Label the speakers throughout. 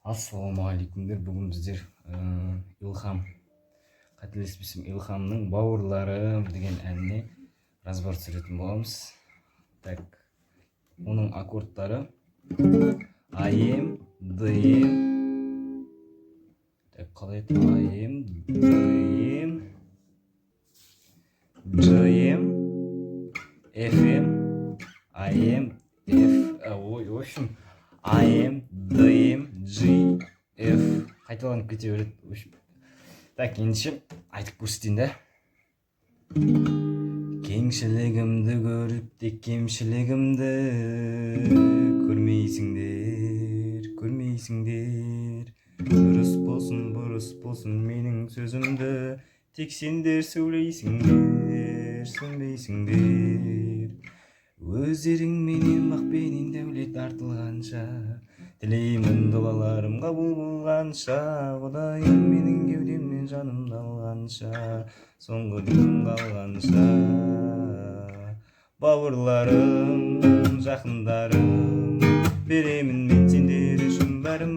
Speaker 1: Ассалаумағалейкумдер. Бүгін біздер Илхам, қателеспесем Илхамның «Бауырларым» деген әніне разбор түсіретін боламыз. Так, оның аккордтары АМ, ДМ. Так, қалай еді? АМ, ДМ, ЖМ, ФМ, АМ, в общем, АМ, ДМ, G, F қайталанып кете береді. Так, ендеше айтып көрсетейін да. Кеңшілігімді көріп те кемшілігімді көрмейсіңдер. Дұрыс болсын, бұрыс болсын менің сөзімді, тек сендер сөйлейсіңдер, сөнбейсіңдер. Өздерің менен бақпенен дәулет артылғанша, тілеймін дұғаларым қабыл болғанша, Құдайым менің кеудемнен жанымды алғанша, соңғы күнім қалғанша. Бауырларым, жақындарым, беремін мен сендер үшін бәрін.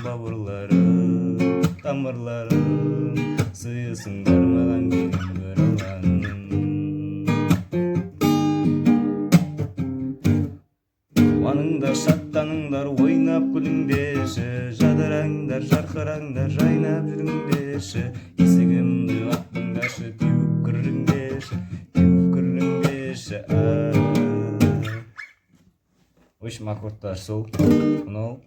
Speaker 1: Бауырларым, тамырларым, сыйысыңдар маған менің бір алғаным. Қуаныңдар, шаттаныңдар, ойнап күліңдерші, жадыраңдар, жарқыраңдар, жайнап жүріңдерші. Есігімді аттыңдаршы, теуіп кіріңдерші. В общем, аккордтар сол, мынау.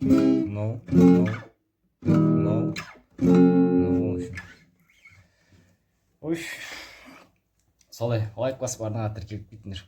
Speaker 1: В общем, солай лайк басып арнаға тіркеліп кетіңдер.